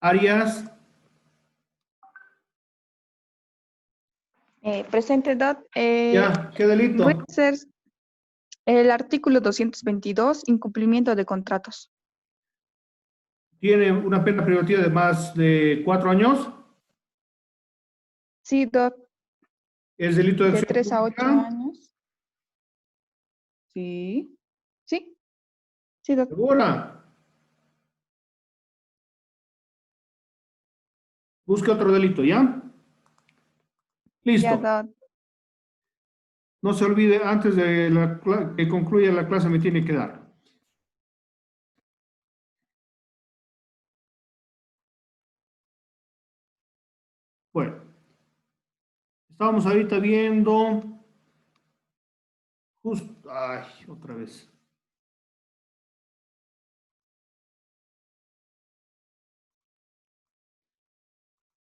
Arias. Presente, Dot. Ya, ¿qué delito? Voy a hacer el artículo 222, incumplimiento de contratos. ¿Tiene una pena privativa de más de 4 años? Sí, Dot. ¿Es delito de De acción 3 a 8 pública? años. Sí. Sí. Sí, Dot. ¿Segura? Busque otro delito, ¿ya? Ya, Listo. Dot. No se olvide, antes de que concluya la clase me tiene que dar. Bueno, estábamos ahorita viendo... Justo... Ay, otra vez.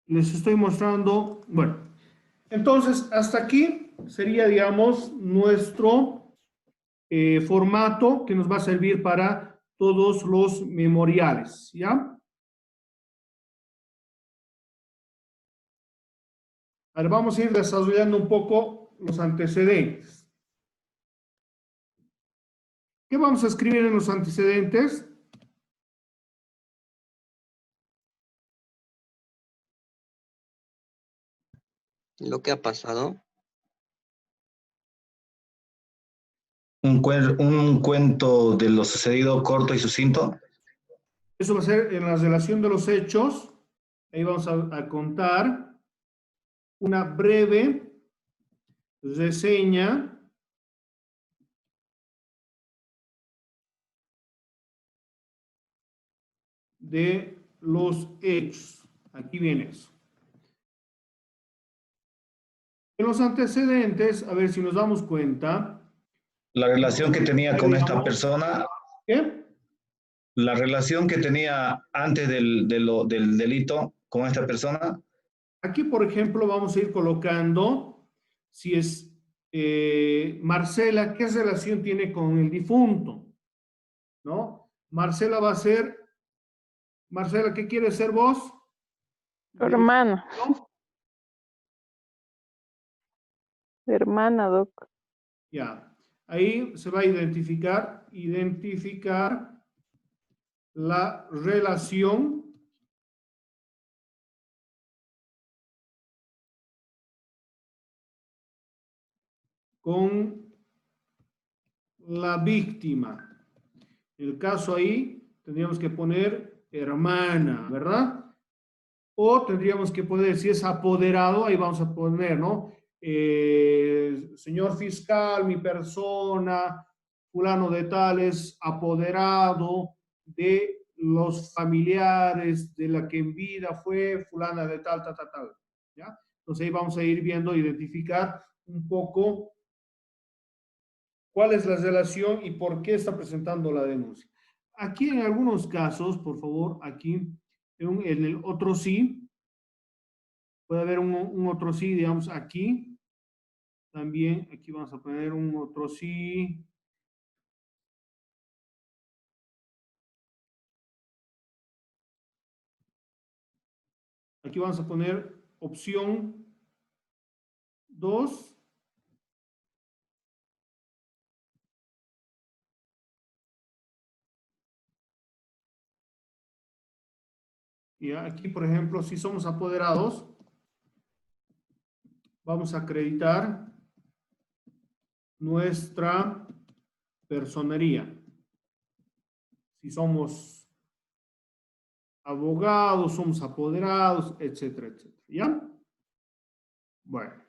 Les estoy mostrando... Bueno, entonces hasta aquí sería, digamos, nuestro formato que nos va a servir para todos los memoriales, ¿ya? Ahora vamos a ir desarrollando un poco los antecedentes. ¿Qué vamos a escribir en los antecedentes? Lo que ha pasado. Un cuento de lo sucedido corto y sucinto. Eso va a ser en la relación de los hechos. Ahí vamos a contar una breve reseña de los hechos. Aquí viene eso. En los antecedentes, a ver si nos damos cuenta. La relación que tenía con esta persona. ¿Qué? La relación que tenía antes del delito con esta persona. Aquí, por ejemplo, vamos a ir colocando si es Marcela, ¿qué relación tiene con el difunto? ¿No? Marcela va a ser, Marcela, ¿qué quieres ser vos? Hermana. Hermana, Doc. Ya, ahí se va a identificar la relación con la víctima. En el caso ahí, tendríamos que poner hermana, ¿verdad? O tendríamos que poner, si es apoderado, ahí vamos a poner, ¿no? Señor fiscal, mi persona, fulano de tales, apoderado de los familiares de la que en vida fue fulana de tal, tal, tal, tal, ¿ya? Entonces ahí vamos a ir viendo, identificar un poco cuál es la relación y por qué está presentando la denuncia. Aquí en algunos casos, por favor, aquí en el otro sí, puede haber un otro sí, digamos, aquí. También, aquí vamos a poner un otro sí. Aquí vamos a poner opción 2. Y aquí, por ejemplo, si somos apoderados, vamos a acreditar nuestra personería. Si somos abogados, somos apoderados, etcétera, etcétera. ¿Ya? Bueno.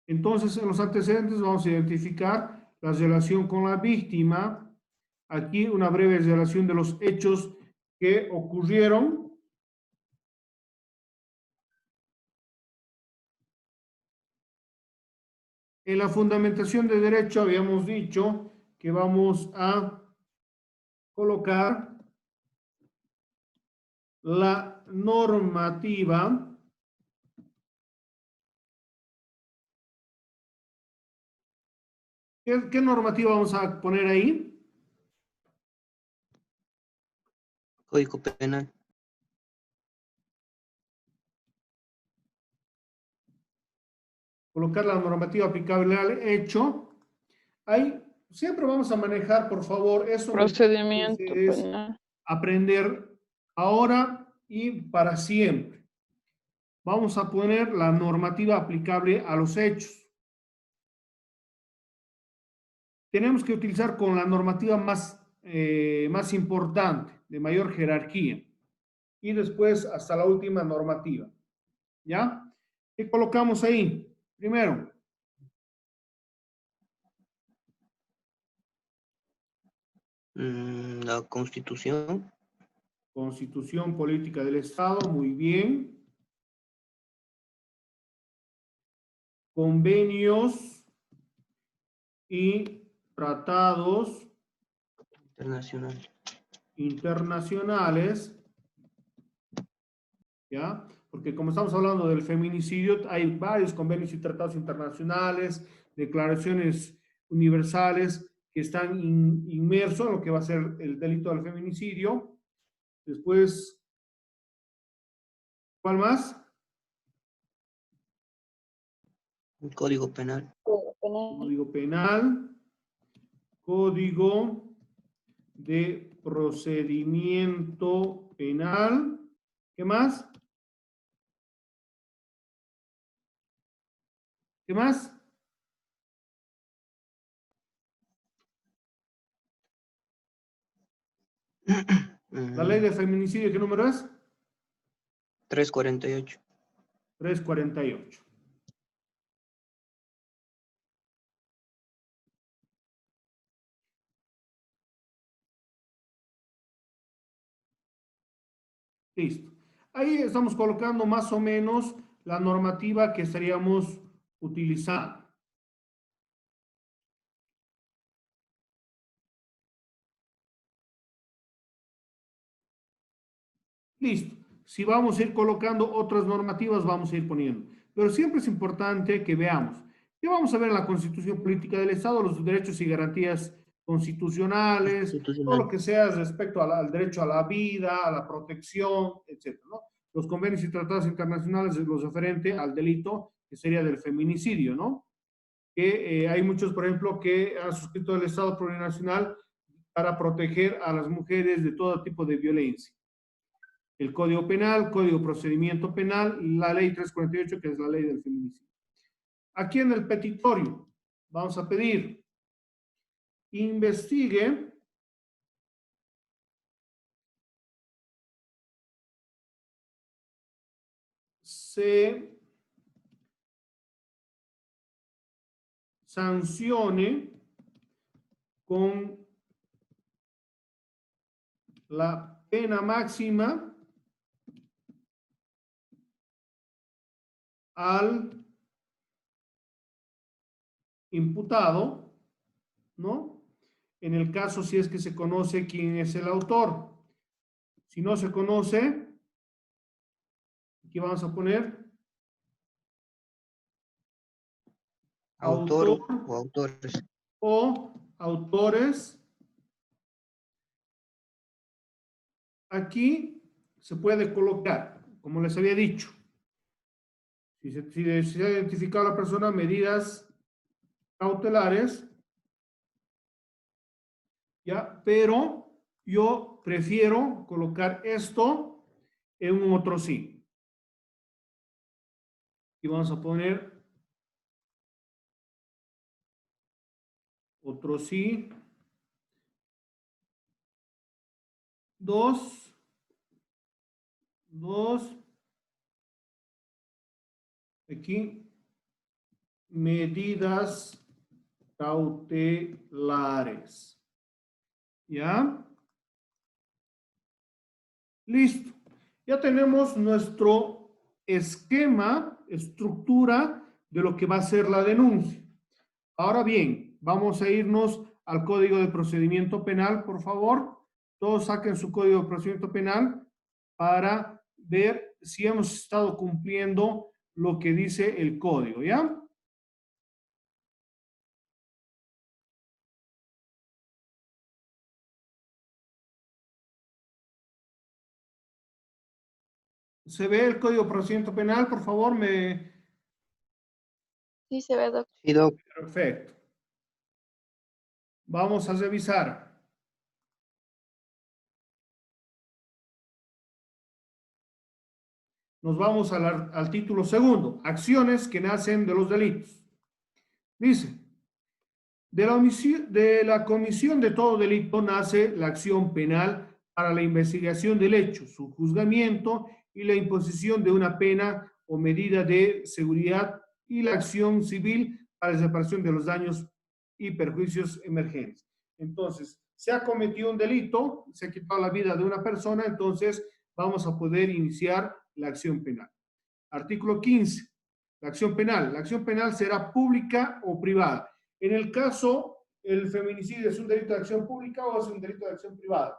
Entonces, en los antecedentes vamos a identificar la relación con la víctima. Aquí una breve relación de los hechos que ocurrieron En la fundamentación de derecho habíamos dicho que vamos a colocar la normativa ¿Qué normativa vamos a poner ahí? Código Penal. Colocar la normativa aplicable al hecho. Ahí siempre vamos a manejar, por favor, eso Procedimiento es penal. aprender ahora y para siempre. Vamos a poner la normativa aplicable a los hechos. Tenemos que utilizar con la normativa más importante, de mayor jerarquía. Y después hasta la última normativa. ¿Ya? ¿Qué colocamos ahí? Primero, La Constitución. Constitución Política del Estado, muy bien. Convenios y tratados Internacional. internacionales, ¿ya? Porque como estamos hablando del feminicidio, hay varios convenios y tratados internacionales, declaraciones universales que están inmersos en lo que va a ser el delito del feminicidio. Después, ¿cuál más? El Código Penal. Código Penal, Código de Procedimiento Penal. ¿Qué más? ¿Qué más? La ley de feminicidio, ¿qué número es? 348. 348. Listo. Ahí estamos colocando más o menos la normativa que estaríamos utilizando. Listo. Si vamos a ir colocando otras normativas, vamos a ir poniendo. Pero siempre es importante que veamos. ¿Qué vamos a ver en la Constitución Política del Estado? Los derechos y garantías constitucionales, todo lo que sea respecto al derecho a la vida, a la protección, etcétera, ¿no? Los convenios y tratados internacionales, los referente al delito, que sería del feminicidio, ¿no? Que hay muchos, por ejemplo, que han suscrito el Estado Plurinacional para proteger a las mujeres de todo tipo de violencia. El Código Penal, Código Procedimiento Penal, la Ley 348, que es la ley del feminicidio. Aquí en el petitorio vamos a pedir, investigue se sancione con la pena máxima al imputado, ¿no? En el caso si es que se conoce quién es el autor. Si no se conoce, aquí vamos a poner Autor autor o autores. o autores. Aquí se puede colocar, como les había dicho, si se ha identificado a la persona, medidas cautelares, ¿ya? Pero yo prefiero colocar esto en un otro sí. Y vamos a poner otro sí. 2. Aquí, medidas cautelares. ¿Ya? Listo. Ya tenemos nuestro esquema, estructura de lo que va a ser la denuncia. Ahora bien, vamos a irnos al Código de Procedimiento Penal, por favor. Todos saquen su Código de Procedimiento Penal para ver si hemos estado cumpliendo lo que dice el código, ¿ya? ¿Se ve el Código de Procedimiento Penal? Por favor, Sí, se ve, doctor. Sí, doc. Perfecto. Vamos a revisar. Nos vamos al título segundo, acciones que nacen de los delitos. Dice, de la comisión de todo delito nace la acción penal para la investigación del hecho, su juzgamiento y la imposición de una pena o medida de seguridad y la acción civil para la reparación de los daños y perjuicios emergentes. Entonces, se ha cometido un delito, se ha quitado la vida de una persona, entonces vamos a poder iniciar la acción penal. Artículo 15. La acción penal. La acción penal será pública o privada. En el caso, ¿el feminicidio es un delito de acción pública o es un delito de acción privada?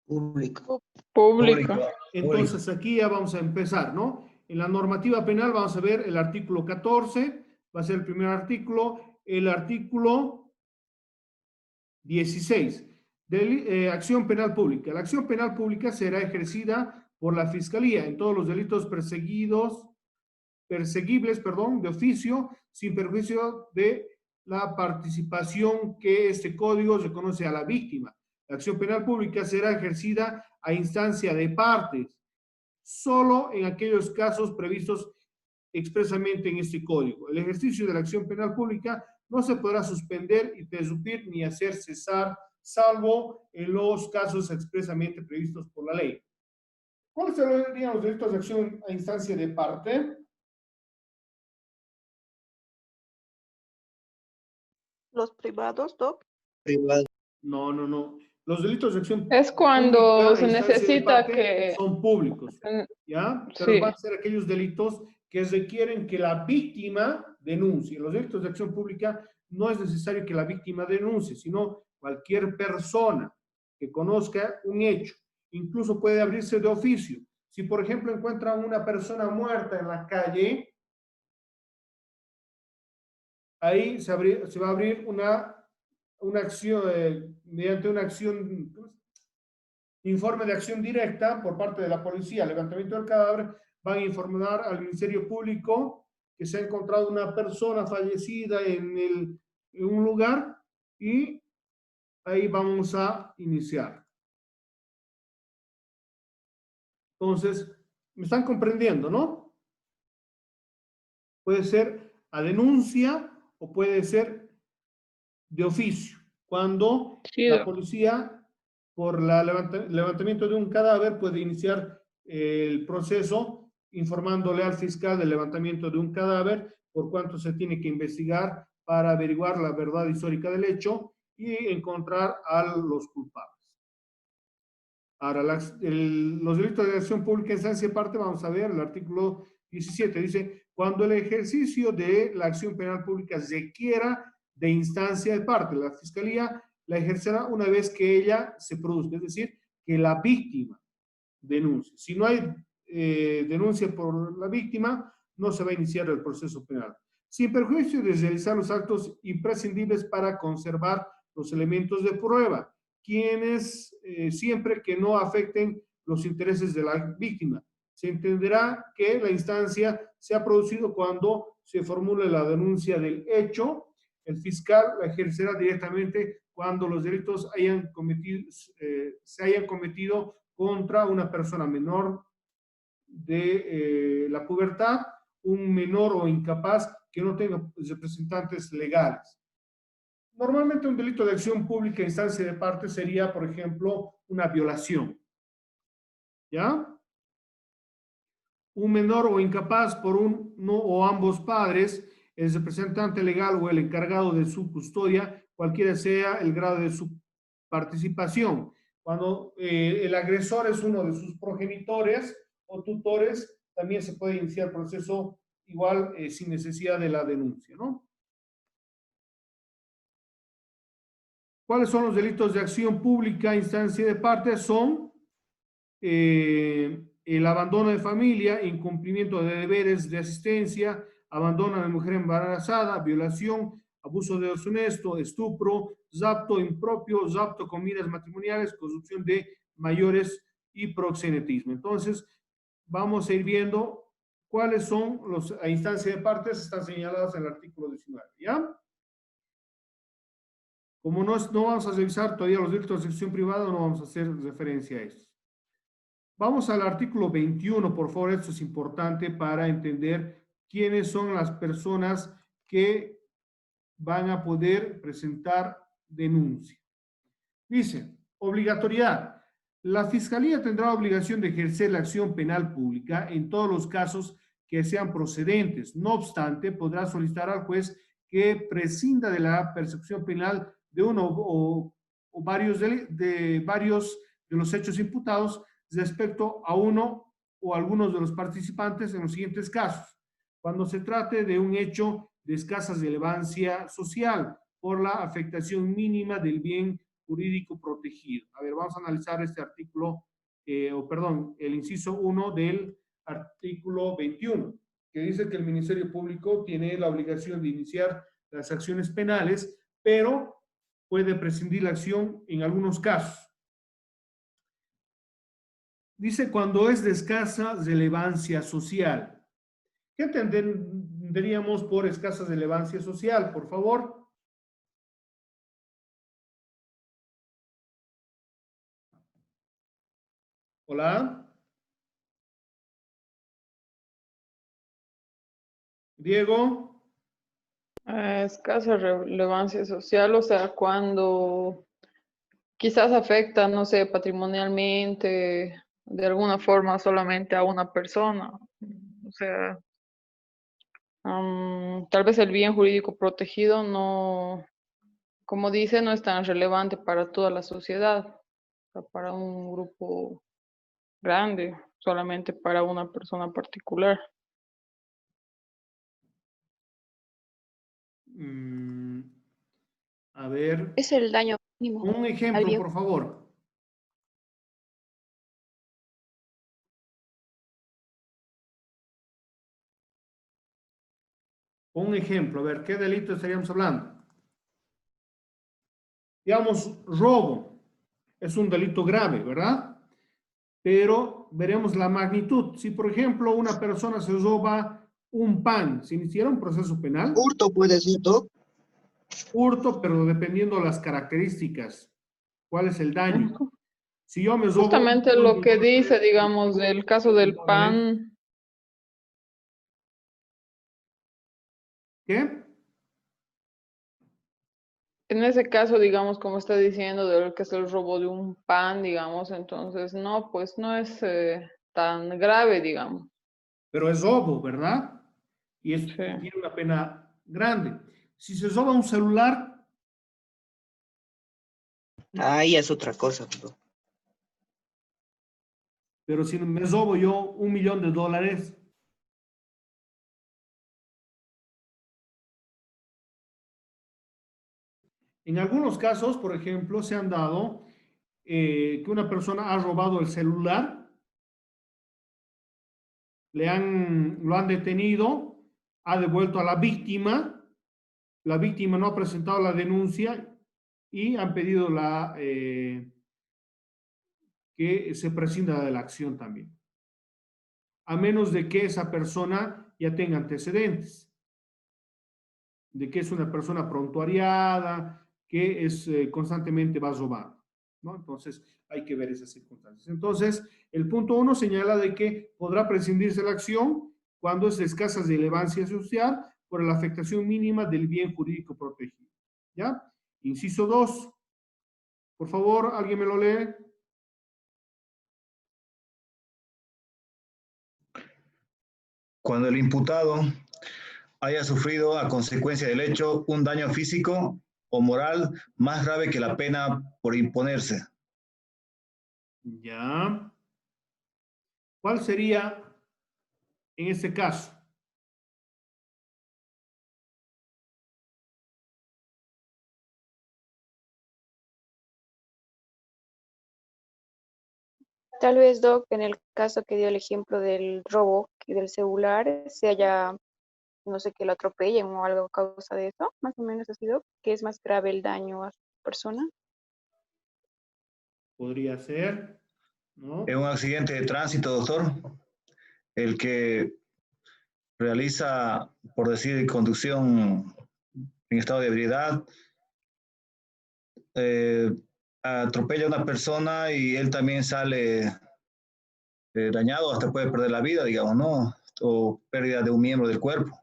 Público. Público. Entonces aquí ya vamos a empezar, ¿no? En la normativa penal vamos a ver el artículo 14, va a ser el primer artículo, el artículo 16, de acción penal pública. La acción penal pública será ejercida por la Fiscalía en todos los delitos perseguibles, de oficio, sin perjuicio de la participación que este código reconoce a la víctima. La acción penal pública será ejercida a instancia de partes, solo en aquellos casos previstos expresamente en este código. El ejercicio de la acción penal pública no se podrá suspender, interrumpir ni hacer cesar, salvo en los casos expresamente previstos por la ley. ¿Cuáles serían los delitos de acción a instancia de parte? Los privados, doc. Privado. No. Los delitos de acción Es cuando pública se a instancia de necesita parte que... son públicos, ¿ya? Pero Sí. van a ser aquellos delitos que requieren que la víctima denuncie. Los delitos de acción pública no es necesario que la víctima denuncie, sino cualquier persona que conozca un hecho. Incluso puede abrirse de oficio. Si, por ejemplo, encuentran una persona muerta en la calle, ahí se va a abrir una acción, mediante una acción, informe de acción directa por parte de la policía, levantamiento del cadáver, van a informar al Ministerio Público que se ha encontrado una persona fallecida en un lugar y ahí vamos a iniciar. Entonces, me están comprendiendo, ¿no? Puede ser a denuncia o puede ser de oficio, cuando Sí, la doc. policía, por levantamiento de un cadáver, puede iniciar el proceso informándole al fiscal del levantamiento de un cadáver, por cuanto se tiene que investigar para averiguar la verdad histórica del hecho y encontrar a los culpables. Ahora, los delitos de acción pública en instancia de parte, vamos a ver el artículo 17, dice, cuando el ejercicio de la acción penal pública requiera de instancia de parte, la Fiscalía la ejercerá una vez que ella se produzca, es decir, que la víctima denuncie. Si no hay denuncia por la víctima, no se va a iniciar el proceso penal. Sin perjuicio de realizar los actos imprescindibles para conservar los elementos de prueba, quienes siempre que no afecten los intereses de la víctima. Se entenderá que la instancia se ha producido cuando se formule la denuncia del hecho. El fiscal la ejercerá directamente cuando los delitos se hayan cometido contra una persona menor de la pubertad, un menor o incapaz que no tenga representantes legales. Normalmente un delito de acción pública a instancia de parte sería, por ejemplo, una violación. ¿Ya? Un menor o incapaz por uno o ambos padres, el representante legal o el encargado de su custodia, cualquiera sea el grado de su participación. Cuando el agresor es uno de sus progenitores o tutores, también se puede iniciar proceso igual sin necesidad de la denuncia, ¿no? ¿Cuáles son los delitos de acción pública, instancia de parte? Son el abandono de familia, incumplimiento de deberes de asistencia, abandono de mujer embarazada, violación, abuso de deshonesto, estupro, rapto impropio, rapto con miras matrimoniales, corrupción de mayores y proxenetismo. Entonces, vamos a ir viendo cuáles son las instancias de partes, están señaladas en el artículo 19, ¿ya? Como no vamos a revisar todavía los delitos de acción privada, no vamos a hacer referencia a eso. Vamos al artículo 21, por favor, esto es importante para entender quiénes son las personas que van a poder presentar denuncia. Dice, obligatoriedad. La Fiscalía tendrá obligación de ejercer la acción penal pública en todos los casos que sean procedentes. No obstante, podrá solicitar al juez que prescinda de la persecución penal de uno o varios de los hechos imputados respecto a uno o algunos de los participantes en los siguientes casos. Cuando se trate de un hecho de escasa relevancia social por la afectación mínima del bien jurídico protegido. A ver, vamos a analizar este artículo, el inciso 1 del artículo 21, que dice que el Ministerio Público tiene la obligación de iniciar las acciones penales, pero puede prescindir la acción en algunos casos. Dice cuando es de escasa relevancia social. ¿Qué entenderíamos por escasa relevancia social? Por favor. Hola. Diego. Escasa relevancia social, o sea, cuando quizás afecta, no sé, patrimonialmente, de alguna forma solamente a una persona. O sea, tal vez el bien jurídico protegido no, como dice, no es tan relevante para toda la sociedad, o sea, para un grupo grande, solamente para una persona particular. A ver, Es el daño mínimo un al ejemplo, bien. por favor. Un ejemplo, a ver, ¿qué delito estaríamos hablando? Digamos, robo. Es un delito grave, ¿verdad? Pero veremos la magnitud. Si, por ejemplo, una persona se roba un pan, ¿se iniciará un proceso penal? Hurto puede ser, ¿no? Hurto, pero dependiendo de las características. ¿Cuál es el daño? Ujú. Si yo me robo Justamente lo que dice, digamos, del caso del $1.000.000, pan, ¿qué? en ese caso, digamos, como está diciendo, del que es el robo de un pan, digamos, entonces no, pues no es tan grave, digamos. Pero es robo, ¿verdad? Y Sí. tiene una pena grande. Si se roba un celular, Ahí es otra cosa, bro. pero si me robo yo $1.000.000, en algunos casos, por ejemplo, se han dado que una persona ha robado el celular, lo han detenido, ha devuelto a la víctima no ha presentado la denuncia y han pedido que se prescinda de la acción también, a menos de que esa persona ya tenga antecedentes, de que es una persona prontuariada, que es constantemente va robando, ¿no? Entonces, hay que ver esas circunstancias. Entonces, el punto 1 señala de que podrá prescindirse la acción cuando es de escasa relevancia social por la afectación mínima del bien jurídico protegido, ¿ya? Inciso 2, por favor, ¿alguien me lo lee? Cuando el imputado haya sufrido a consecuencia del hecho un daño físico o moral más grave que la pena por imponerse. Ya. ¿Cuál sería en este caso? Tal vez, Doc, en el caso que dio el ejemplo del robo y del celular, se haya, no sé, que lo atropellen o algo a causa de eso, más o menos así, Doc, que es más grave el daño a su persona. Podría ser, ¿no? En un accidente de tránsito, doctor, el que realiza, por decir, conducción en estado de ebriedad, eh, atropella a una persona y él también sale dañado, hasta puede perder la vida, digamos, ¿no? O pérdida de un miembro del cuerpo.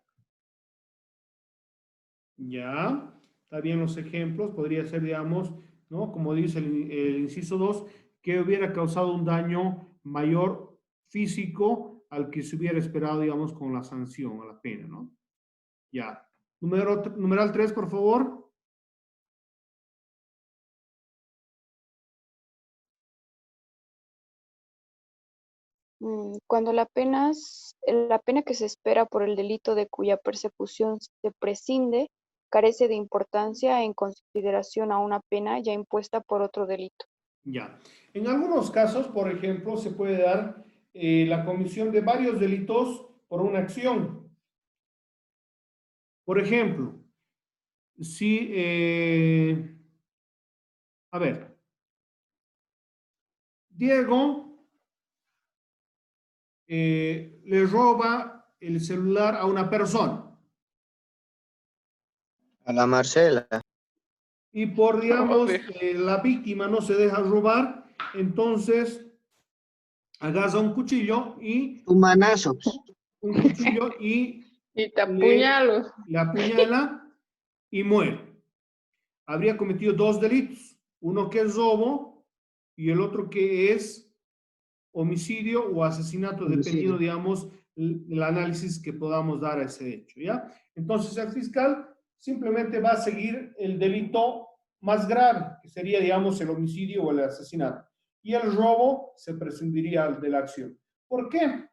Ya, está bien los ejemplos, podría ser, digamos, ¿no? Como dice el inciso 2, que hubiera causado un daño mayor físico al que se hubiera esperado, digamos, con la sanción, a la pena, ¿no? Ya. Numeral 3, por favor. Cuando la pena que se espera por el delito de cuya persecución se prescinde carece de importancia en consideración a una pena ya impuesta por otro delito. Ya. En algunos casos, por ejemplo, se puede dar la comisión de varios delitos por una acción. Por ejemplo, si, a ver, Diego le roba el celular a una persona A la Marcela. y por, digamos, Obvio. la víctima no se deja robar, entonces agarra un cuchillo y Y te le, apuñalo. le apuñala y muere. Habría cometido dos delitos, uno que es robo y el otro que es homicidio o asesinato, dependiendo, digamos, el análisis que podamos dar a ese hecho, ¿ya? Entonces, el fiscal simplemente va a seguir el delito más grave, que sería, digamos, el homicidio o el asesinato. Y el robo se prescindiría de la acción. ¿Por qué?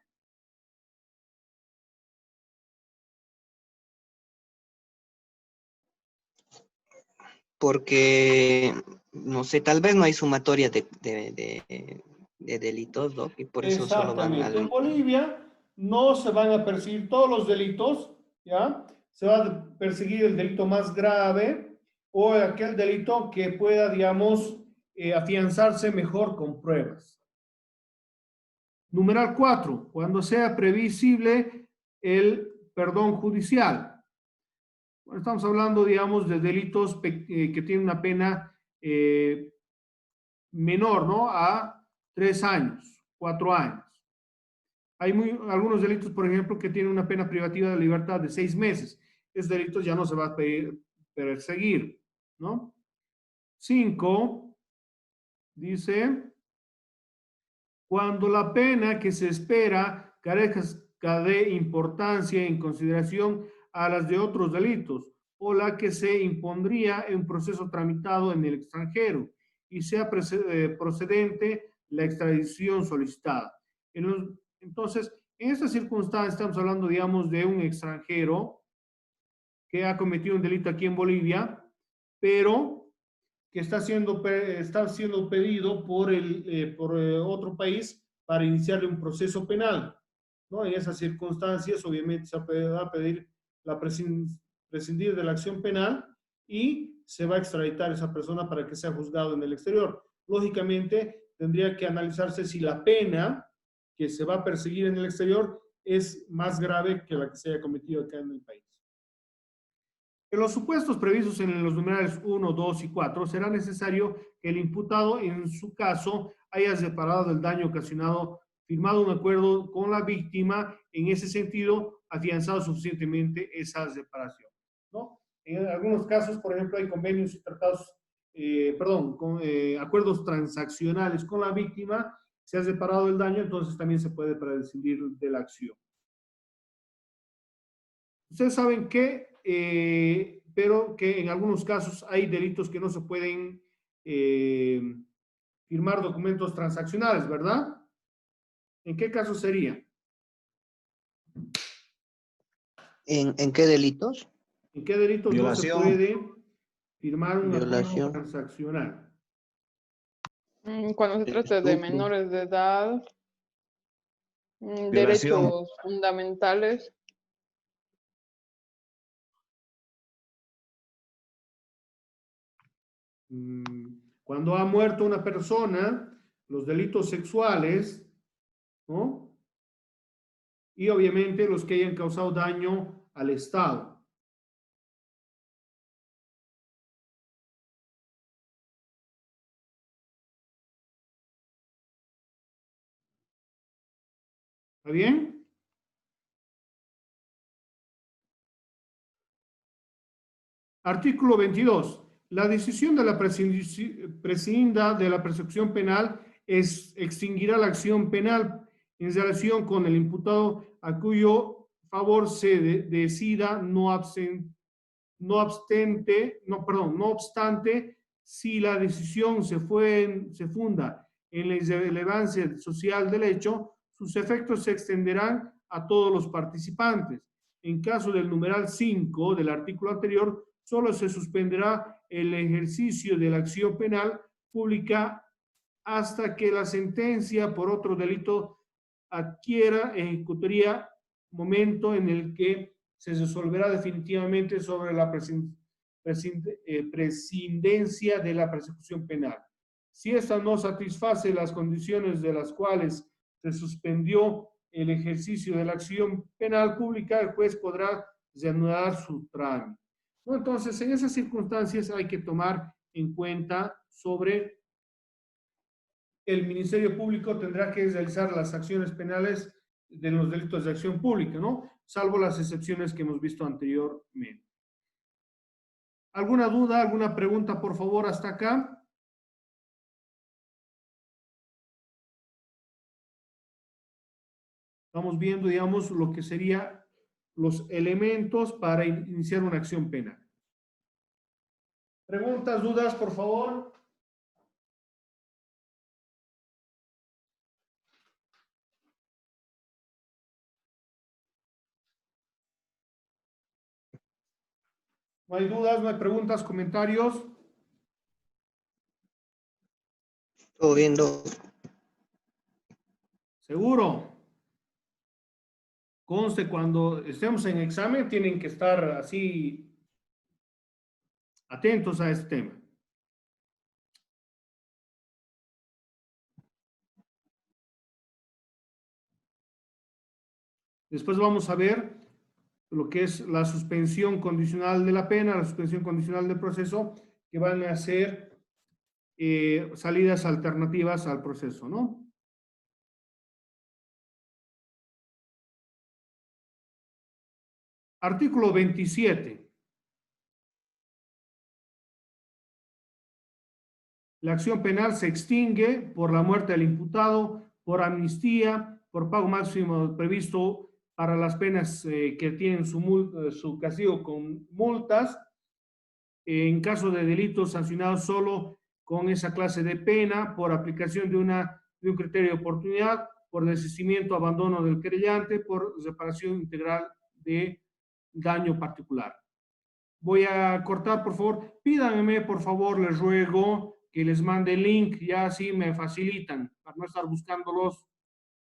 Porque, no sé, tal vez no hay sumatoria de delitos, ¿no? Y por eso solo van Exactamente. En al... Bolivia no se van a perseguir todos los delitos, ¿ya? Se va a perseguir el delito más grave o aquel delito que pueda, digamos, afianzarse mejor con pruebas. Numeral 4, cuando sea previsible el perdón judicial. Bueno, estamos hablando, digamos, de delitos que tienen una pena menor, ¿no? A 3 años, 4 años. Hay algunos delitos, por ejemplo, que tienen una pena privativa de libertad de 6 meses. Esos delitos ya no se va a perseguir, ¿no? 5, dice, cuando la pena que se espera carezca de importancia en consideración a las de otros delitos o la que se impondría en un proceso tramitado en el extranjero y sea procedente la extradición solicitada. Entonces, en esta circunstancia estamos hablando, digamos, de un extranjero que ha cometido un delito aquí en Bolivia, pero que está siendo pedido por otro país para iniciarle un proceso penal, ¿no? En esas circunstancias, obviamente, se va a pedir la prescindir de la acción penal y se va a extraditar a esa persona para que sea juzgado en el exterior. Lógicamente, tendría que analizarse si la pena que se va a perseguir en el exterior es más grave que la que se haya cometido acá en el país. En los supuestos previstos en los numerales 1, 2 y 4, será necesario que el imputado, en su caso, haya reparado el daño ocasionado, firmado un acuerdo con la víctima, en ese sentido, afianzado suficientemente esa reparación, ¿no? En algunos casos, por ejemplo, hay convenios y tratados, acuerdos transaccionales con la víctima, se ha reparado el daño, entonces también se puede prescindir de la acción. Ustedes saben pero que en algunos casos hay delitos que no se pueden firmar documentos transaccionales, ¿verdad? ¿En qué caso sería? ¿En qué delitos? ¿En qué delitos no se Violación, puede firmar un acuerdo Violación. transaccional? Cuando se trata de Estupro. menores de edad, Violación. derechos fundamentales. Cuando ha muerto una persona, los delitos sexuales, ¿no? Y obviamente los que hayan causado daño al Estado. ¿Está bien? Artículo 22. La decisión de la prescinda de la persecución penal extinguirá la acción penal en relación con el imputado a cuyo favor se decida no obstante, si la decisión se funda en la irrelevancia social del hecho, sus efectos se extenderán a todos los participantes. En caso del numeral 5 del artículo anterior, solo se suspenderá el ejercicio de la acción penal pública hasta que la sentencia por otro delito adquiera ejecutoria, momento en el que se resolverá definitivamente sobre la prescindencia de la persecución penal. Si esta no satisface las condiciones de las cuales se suspendió el ejercicio de la acción penal pública, el juez podrá reanudar su trámite. ¿No? Entonces, en esas circunstancias hay que tomar en cuenta sobre el Ministerio Público tendrá que realizar las acciones penales de los delitos de acción pública, ¿no? Salvo las excepciones que hemos visto anteriormente. ¿Alguna duda, alguna pregunta, por favor, hasta acá? Estamos viendo, digamos, lo que serían los elementos para iniciar una acción penal. ¿Preguntas, dudas, por favor? ¿No hay dudas, no hay preguntas, comentarios? Todo viendo. ¿Seguro? Conste, cuando estemos en examen tienen que estar así atentos a este tema. Después vamos a ver lo que es la suspensión condicional de la pena, la suspensión condicional del proceso, que van a ser salidas alternativas al proceso, ¿no? Artículo 27. La acción penal se extingue por la muerte del imputado, por amnistía, por pago máximo previsto para las penas que tienen su castigo con multas, en caso de delitos sancionados solo con esa clase de pena, por aplicación de un criterio de oportunidad, por desistimiento, abandono del querellante, por reparación integral de daño particular. Voy a cortar, por favor. Pídanme, por favor, les ruego que les mande el link, ya así me facilitan, para no estar buscándolos